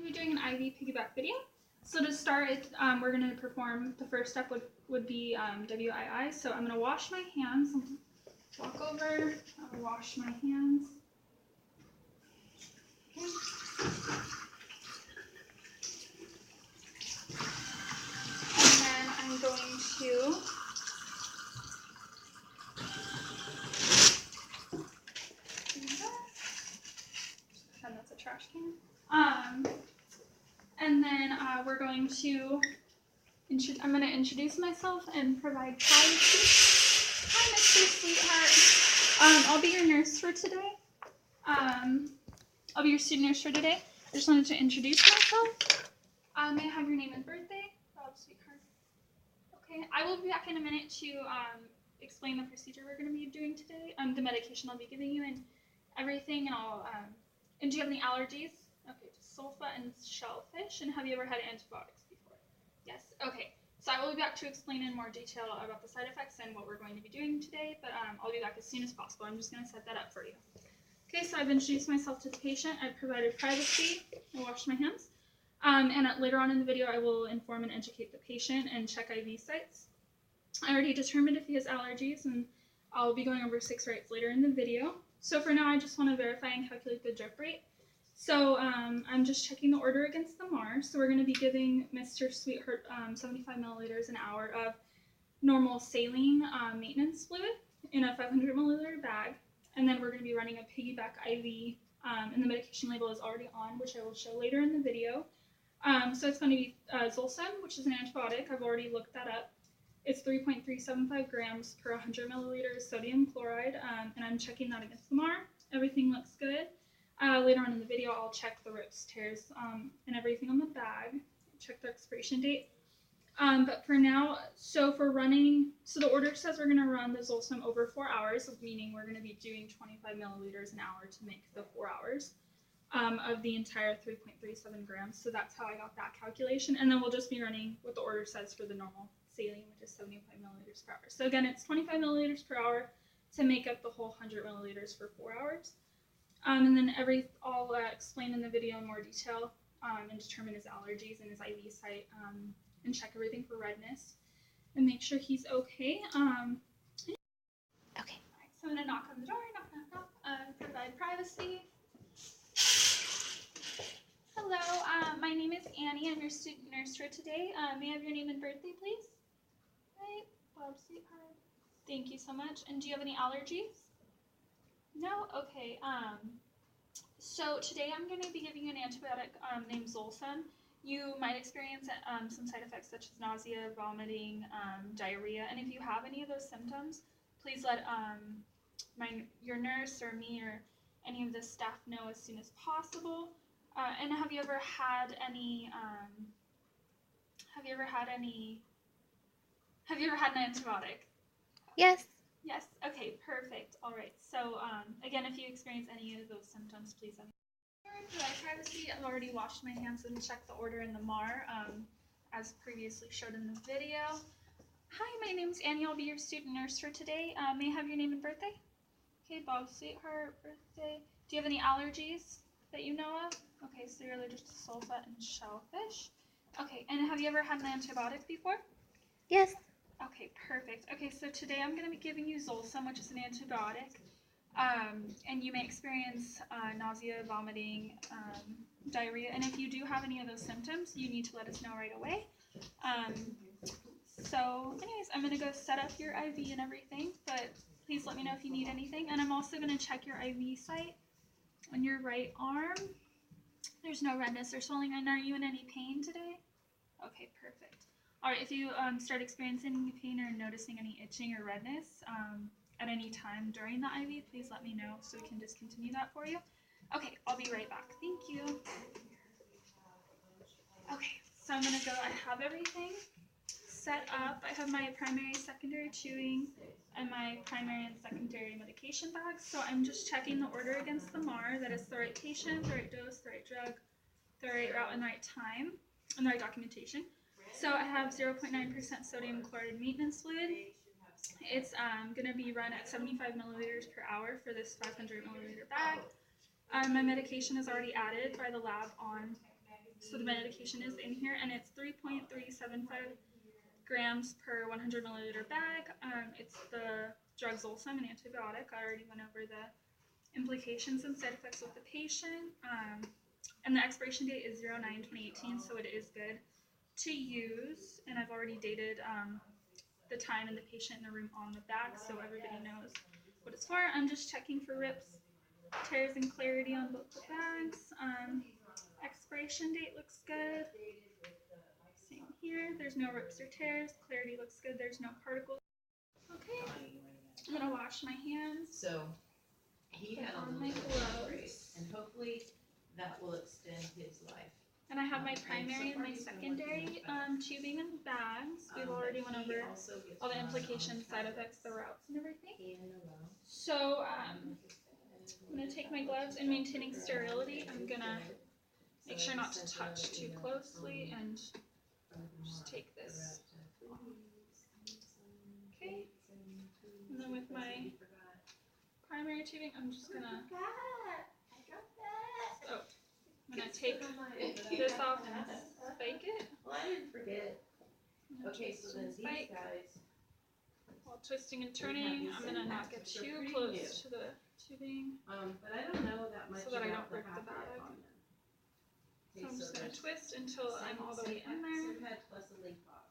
We're doing an IV piggyback video. So to start, we're going to perform, the first step would be WII. So I'm going to wash my hands, walk over, I'll wash my hands. Okay. And then I'm going to and that's a trash can. And then we're going to, I'm going to introduce myself and provide privacy. Hi, Mr. Sweetheart. I'll be your nurse for today. I'll be your student nurse for today. I just wanted to introduce myself. May I have your name and birthday? Bob, sweetheart. Okay, I will be back in a minute to explain the procedure we're going to be doing today, the medication I'll be giving you and everything, and and do you have any allergies? Okay, just sulfa and shellfish. And have you ever had antibiotics before? Yes. Okay. So I will be back to explain in more detail about the side effects and what we're going to be doing today, but I'll be back as soon as possible. I'm just going to set that up for you. Okay, so I've introduced myself to the patient. I've provided privacy. I washed my hands. And later on in the video, I will inform and educate the patient and check IV sites. I already determined if he has allergies, and I'll be going over 6 rates later in the video. So for now, I just want to verify and calculate the drip rate. So I'm just checking the order against the MAR. So we're going to be giving Mr. Sweetheart 75 milliliters an hour of normal saline maintenance fluid in a 500 milliliter bag. And then we're going to be running a piggyback IV, and the medication label is already on, which I will show later in the video. So it's going to be Zolsem, which is an antibiotic. I've already looked that up. It's 3.375 grams per 100 milliliters sodium chloride, and I'm checking that against the MAR. Everything looks good. Later on in the video, I'll check the rips, tears, and everything on the bag, check the expiration date. But for now, so the order says we're going to run the Zolsem over 4 hours, meaning we're going to be doing 25 milliliters an hour to make the 4 hours of the entire 3.37 grams. So that's how I got that calculation. And then we'll just be running what the order says for the normal saline, which is 75 milliliters per hour. So again, it's 25 milliliters per hour to make up the whole 100 milliliters for 4 hours. And then I'll explain in the video in more detail and determine his allergies and his IV site and check everything for redness and make sure he's okay. Okay. All right, so I'm going to knock on the door, knock, provide privacy. Hello, my name is Annie. I'm your student nurse for today. May I have your name and birthday, please? Right, Bob, sweetheart. Thank you so much. And do you have any allergies? No? Okay. So today I'm going to be giving you an antibiotic named Zolsem. You might experience some side effects such as nausea, vomiting, diarrhea. And if you have any of those symptoms, please let your nurse or me or any of the staff know as soon as possible. And have you ever had an antibiotic? Yes. Yes. Okay, perfect. All right. So again, if you experience any of those symptoms, please let me know. For my privacy, I've already washed my hands and checked the order in the MAR, as previously showed in the video. Hi, my name is Annie. I'll be your student nurse for today. May I have your name and birthday? Okay, Bob, sweetheart, birthday. Do you have any allergies that you know of? Okay, so you're allergic to sulfa and shellfish. Okay, and have you ever had an antibiotic before? Yes. Okay, perfect. Okay, so today I'm going to be giving you Zolsem, which is an antibiotic, and you may experience nausea, vomiting, diarrhea, and if you do have any of those symptoms, you need to let us know right away. So anyways, I'm going to go set up your IV and everything, but please let me know if you need anything, and I'm also going to check your IV site on your right arm. There's no redness or swelling, and are you in any pain today? Okay, perfect. All right, if you start experiencing any pain or noticing any itching or redness at any time during the IV, please let me know so we can discontinue that for you. Okay, I'll be right back. Thank you. Okay, so I'm going to go. I have everything set up. I have my primary, secondary chewing, and my primary and secondary medication bags. So I'm just checking the order against the MAR, that it's the right patient, the right dose, the right drug, the right route, and the right time, and the right documentation. So I have 0.9% sodium chloride maintenance fluid. It's going to be run at 75 milliliters per hour for this 500 milliliter bag. My medication is already added by the lab on So the medication is in here, and it's 3.375 grams per 100 milliliter bag. It's the drug Zolsum, an antibiotic. I already went over the implications and side effects with the patient. And the expiration date is 09/2018, so it is good to use. And I've already dated the time and the patient in the room on the bag, so everybody knows what it's for. I'm just checking for rips, tears, and clarity on both the bags. Expiration date looks good. Same here. There's no rips or tears. Clarity looks good. There's no particles. Okay. I'm gonna wash my hands. So he had a on little my bit of gloves. brace, and hopefully that will extend his life. And I have my primary and my secondary tubing and bags. We've already went over all the implications, side effects, the routes, and everything. So I'm gonna take my gloves, and maintaining sterility, I'm gonna make sure not to touch too closely and just take this off. Okay. And then with my primary tubing, I'm just gonna take this off and spike it. Well, I didn't forget. Okay, so then these Spike. guys. While twisting and turning, I'm gonna not get too close to the tubing But I don't know that much so that I about don't rip the half bag. on them. So I'm just gonna twist until I'm all the way in there. Head plus a link box.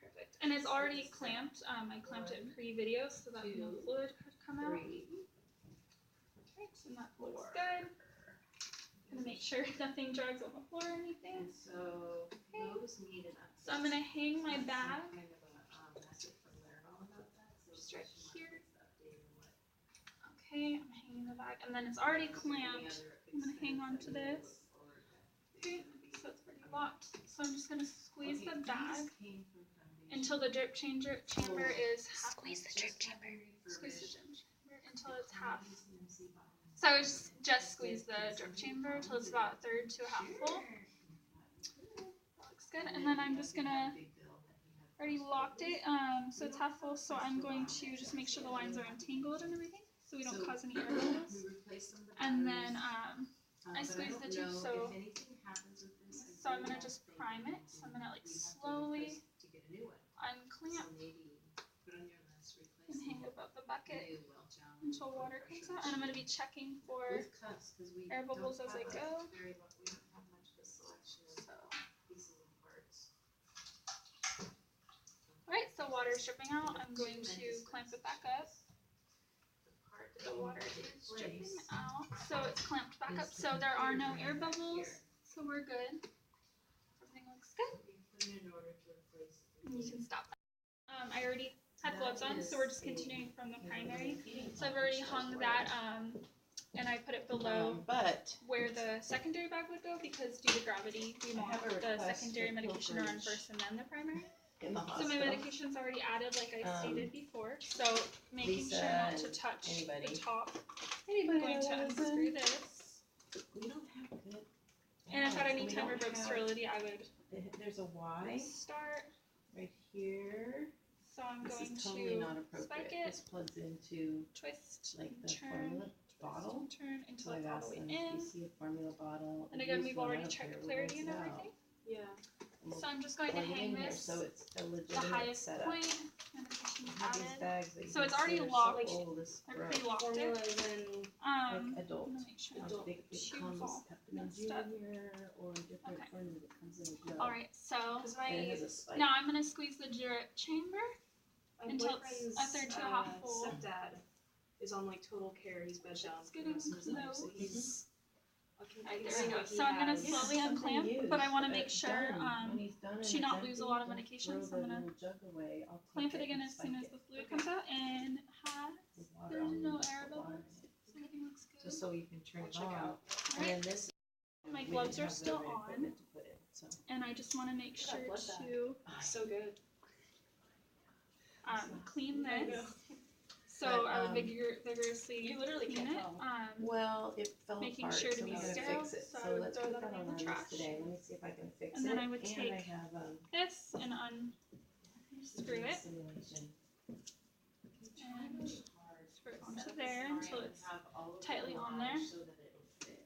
Perfect. And it's already clamped. I clamped it pre-video so that no fluid could come out. 3. Perfect. And that looks good. Gonna make sure nothing drags on the floor or anything. And so those need an update. So I'm gonna hang my bag Kind of a message from Laurel about that. So just right here. update or what. Okay, I'm hanging the bag, and then it's already clamped. I'm gonna hang on to this. Okay, so it's pretty locked. So I'm just gonna squeeze the bag until the drip chamber is half. Squeeze the drip chamber. Squeeze the drip chamber until it's half. So I just squeeze the drip chamber until it's about a third to a half full. Looks good. And then I'm just gonna already locked it. So it's half full. So I'm going to just make sure the lines are entangled and everything, so we don't cause any air bubbles. And then I squeeze the tube. So I'm gonna just prime it. So I'm gonna like slowly unclamp and hang above the bucket until water comes out. And I'm going to be checking for air bubbles as I go. Alright, so water is dripping out. I'm going to clamp it back up. The water is dripping out. So it's clamped back up. So there are no air bubbles. So we're good. Everything looks good. And you can stop that. I already had gloves on, so we're just continuing from the primary. So I've already hung that, and I put it below where the secondary bag would go, because due to gravity, we want the secondary medication to run first and then the primary. So my medication's already added, like I stated before. So making sure not to touch the top. I'm going to unscrew this. And if at any time revoked sterility, I would There's a Y start. right here. So I'm This going is totally not to appropriate. spike it, This plugs into twist, like the turn, formula bottle. twist, and turn until So I've it's all asked the way them if you in. see a formula bottle. And again, use we've one. I already don't checked care, clarity we'll and rinse it out. everything. Yeah. And we'll So I'm just going to plug it hang in here, this so it's a the legitimate highest setup. point. Medication's I have these added. bags that you So can it's already see are locked. so old, it's I gross. pre-locked Formula it. is in Like adult. I'm gonna make sure Like big, it tubes comes all Peppermint messed up. Junior or different Okay. formula that comes in a gel. Alright, so because And it my has a spike. now I'm going to squeeze the drip chamber. until it's boyfriend's a third to a half full. stepdad is on like total care. He's bed bound It's for the getting rest of his life, so close. he's. I can There see we go. what he So I'm going to has. slowly Something unclamp, used, but I want to make sure done. When he's done and she it's not lose a empty, lot of don't medication, throw so I'm the gonna little jug away. I'll clamp take it again and as soon spike as it the fluid Okay. comes out, and with water there's on no it, air put water bubbles. in it. So everything looks good. Just so you can turn I'll it check on. out. And then this, My we gloves didn't are have the still right on, equipment to put in, so. and I just want to make Look at sure that blood to So good. clean I know. this. So But, I would vigorously You literally clean can't it. tell. Well, it fell Making apart, sure to so be we're gonna sterile, fix it. so I So would let's throw put that that in on the our trash. list today. Let me see if I can fix it. And then I would And take I have, this and unscrew it simulation. and screw it onto there until it's tightly on there. So that it'll fit.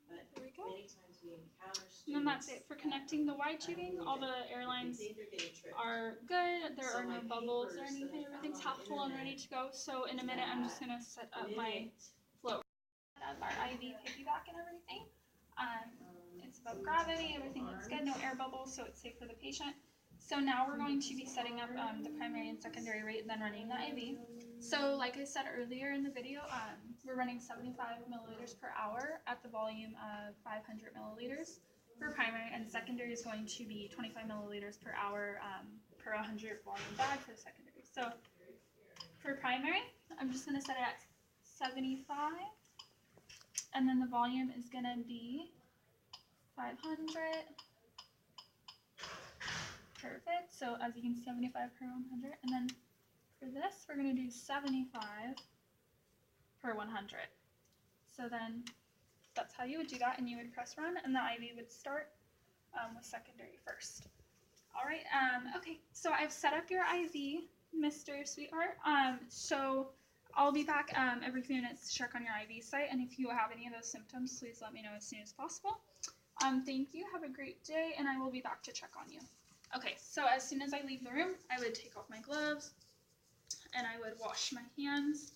But There we go. many times we encounter students. And then that's it for connecting the wide tubing. All the airlines They think they're getting tricked. are good. There are So no my bubbles or papers that I anything. found Everything's on the half full and ready to go. So in a minute, I'm just gonna set up And in my it, float of our IV piggyback and everything. It's above gravity. Everything looks good. No air bubbles, so it's safe for the patient. So now we're going to be setting up the primary and secondary rate, and then running the IV. So like I said earlier in the video, we're running 75 milliliters per hour at the volume of 500 milliliters for primary, and secondary is going to be 25 milliliters per hour per 100 volume bag for the secondary. So for primary, I'm just going to set it at 75, and then the volume is going to be 500. Perfect. So as you can see, 75 per 100, and then for this, we're going to do 75 per 100. So then that's how you would do that, and you would press run, and the IV would start with secondary first. All right. Okay. So I've set up your IV, Mr. Sweetheart. So I'll be back every few minutes to check on your IV site, and if you have any of those symptoms, please let me know as soon as possible. Thank you. Have a great day, and I will be back to check on you. Okay, so as soon as I leave the room, I would take off my gloves, and I would wash my hands,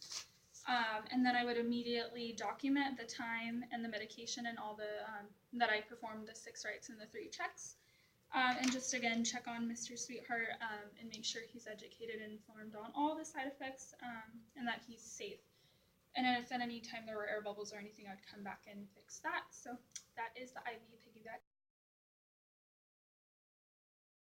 and then I would immediately document the time and the medication and all the, that I performed the 6 rights and the 3 checks, and just again check on Mr. Sweetheart and make sure he's educated and informed on all the side effects and that he's safe. And if at any time there were air bubbles or anything, I'd come back and fix that. So that is the IV piggyback.